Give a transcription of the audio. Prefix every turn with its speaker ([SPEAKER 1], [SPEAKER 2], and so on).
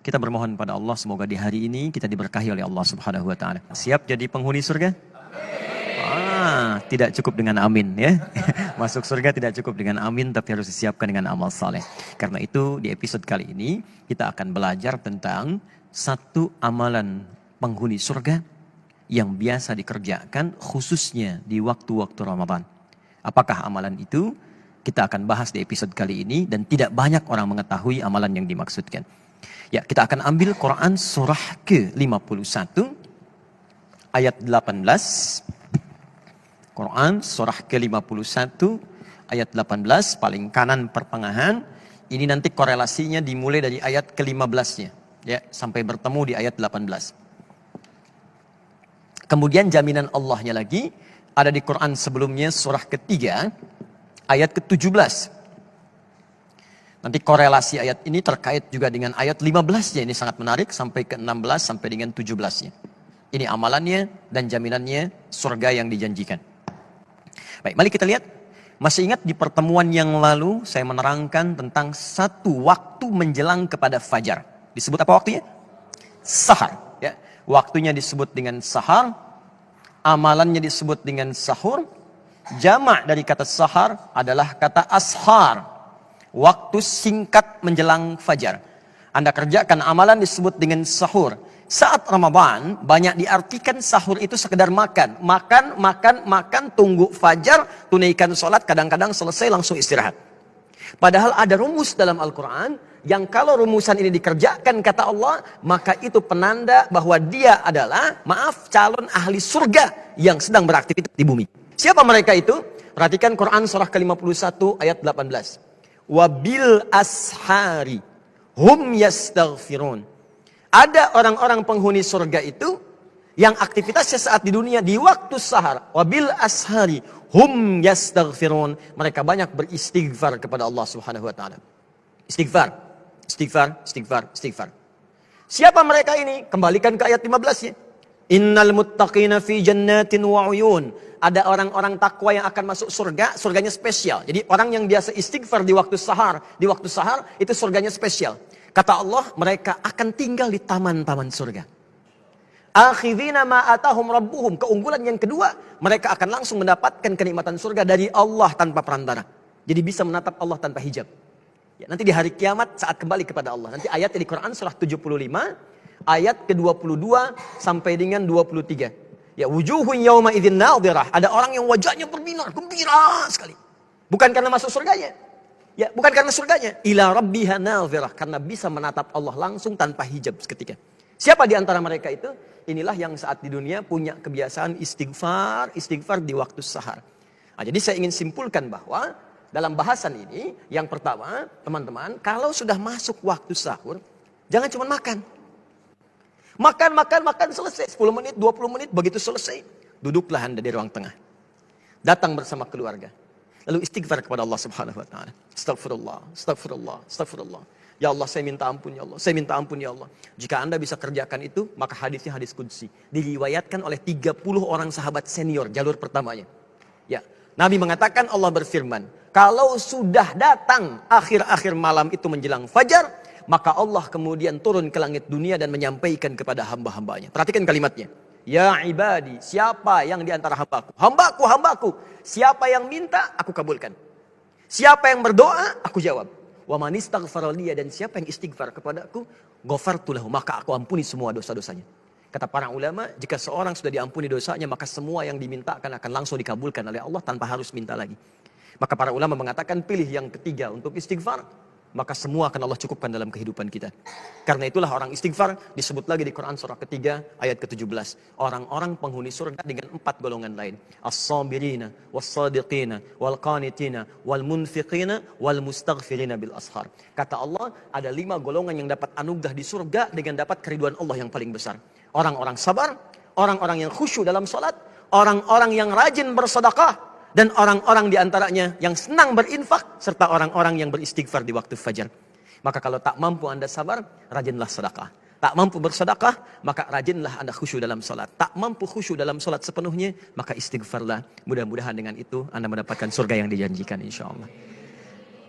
[SPEAKER 1] Kita bermohon pada Allah semoga di hari ini kita diberkahi oleh Allah Subhanahu wa taala. Siap jadi penghuni surga? Tidak cukup dengan amin ya. Masuk surga tidak cukup dengan amin, tapi harus disiapkan dengan amal saleh. Karena itu di episode kali ini kita akan belajar tentang satu amalan penghuni surga yang biasa dikerjakan khususnya di waktu-waktu Ramadan. Apakah amalan itu? Kita akan bahas di episode kali ini dan tidak banyak orang mengetahui amalan yang dimaksudkan. Ya, kita akan ambil Quran surah ke-51 ayat 18. Quran surah ke-51 ayat 18 paling kanan pertengahan. Ini nanti korelasinya dimulai dari ayat ke-15-nya ya sampai bertemu di ayat 18. Kemudian jaminan Allahnya lagi ada di Quran sebelumnya surah ketiga ayat ke-17. Nanti korelasi ayat ini terkait juga dengan ayat 15-nya. Ini sangat menarik sampai ke-16 sampai dengan 17-nya. Ini amalannya dan jaminannya surga yang dijanjikan. Baik, mari kita lihat. Masih ingat di pertemuan yang lalu saya menerangkan tentang satu waktu menjelang kepada fajar. Disebut apa waktunya? Sahar. Ya. Waktunya disebut dengan sahar. Amalannya disebut dengan sahur. Jamak dari kata sahar adalah kata ashar. Waktu singkat menjelang fajar. Anda kerjakan amalan disebut dengan sahur. Saat Ramadan banyak diartikan sahur itu sekedar makan. Makan, tunggu fajar, tunaikan sholat, kadang-kadang selesai langsung istirahat. Padahal ada rumus dalam Al-Quran yang kalau rumusan ini dikerjakan kata Allah, maka itu penanda bahwa dia adalah, calon ahli surga yang sedang beraktivitas di bumi. Siapa mereka itu? Perhatikan Quran surah ke-51 ayat 18. Wabil ashari hum yastaghfirun. Ada orang-orang penghuni surga itu yang aktivitasnya saat di dunia di waktu sahar. Wabil ashari hum yastaghfirun. Mereka banyak beristighfar kepada Allah Subhanahu wa taala. Istighfar. Siapa mereka ini? Kembalikan ke ayat 15-nya. Innal muttaqina fi jannatin wa uyun. Ada orang-orang takwa yang akan masuk surga, surganya spesial. Jadi orang yang biasa istighfar di waktu sahar itu surganya spesial. Kata Allah, mereka akan tinggal di taman-taman surga. Akhidhina ma atahum rabbuhum. Keunggulan yang kedua, mereka akan langsung mendapatkan kenikmatan surga dari Allah tanpa perantara. Jadi bisa menatap Allah tanpa hijab. Ya, nanti di hari kiamat saat kembali kepada Allah. Nanti ayatnya di Quran surah 75, ayat ke-22 sampai dengan 23. Ya, wujuhun yawma idzin nadhirah. Ada orang yang wajahnya berbinar, gembira sekali. Bukan karena masuk surganya. Ya, bukan karena surganya. Ila rabbiha nadhirah. Karena bisa menatap Allah langsung tanpa hijab seketika. Siapa di antara mereka itu? Inilah yang saat di dunia punya kebiasaan istighfar di waktu sahar. Nah, jadi saya ingin simpulkan bahwa dalam bahasan ini, yang pertama, teman-teman, kalau sudah masuk waktu sahur, jangan cuma makan. Makan, selesai. 10 menit, 20 menit, begitu selesai. Duduklah Anda di ruang tengah. Datang bersama keluarga. Lalu istighfar kepada Allah Subhanahu wa taala. Astagfirullah. Ya Allah, saya minta ampun ya Allah. Jika Anda bisa kerjakan itu, maka hadisnya hadis qudsi. Diriwayatkan oleh 30 orang sahabat senior jalur pertamanya. Ya, Nabi mengatakan, Allah berfirman, kalau sudah datang akhir-akhir malam itu menjelang fajar, maka Allah kemudian turun ke langit dunia dan menyampaikan kepada hamba-hambanya. Perhatikan kalimatnya. Ya ibadi, siapa yang di antara hambaku? Hambaku. Siapa yang minta, aku kabulkan. Siapa yang berdoa, aku jawab. Wa man istaghfara liya, dan siapa yang istighfar kepadaku, ghafartu lahu, maka aku ampuni semua dosa-dosanya. Kata para ulama, jika seorang sudah diampuni dosanya, maka semua yang dimintakan akan langsung dikabulkan oleh Allah tanpa harus minta lagi. Maka para ulama mengatakan pilih yang ketiga untuk istighfar, maka semua akan Allah cukupkan dalam kehidupan kita. Karena itulah orang istighfar disebut lagi di Quran surah ketiga ayat ke-17. Orang-orang penghuni surga dengan 4 golongan lain. As-sabirina, was-sadiqina, wal-qanitina, wal-munfiqina, wal-mustaghfirina bil ashar. Kata Allah, ada 5 golongan yang dapat anugerah di surga dengan dapat keriduan Allah yang paling besar. Orang-orang sabar, orang-orang yang khusyuk dalam salat, orang-orang yang rajin bersedekah, dan orang-orang diantaranya yang senang berinfak, serta orang-orang yang beristighfar di waktu fajar. Maka kalau tak mampu Anda sabar, rajinlah sedekah. Tak mampu bersedekah, maka rajinlah Anda khusyuk dalam salat. Tak mampu khusyuk dalam salat sepenuhnya, maka istighfarlah. Mudah-mudahan dengan itu Anda mendapatkan surga yang dijanjikan insya Allah.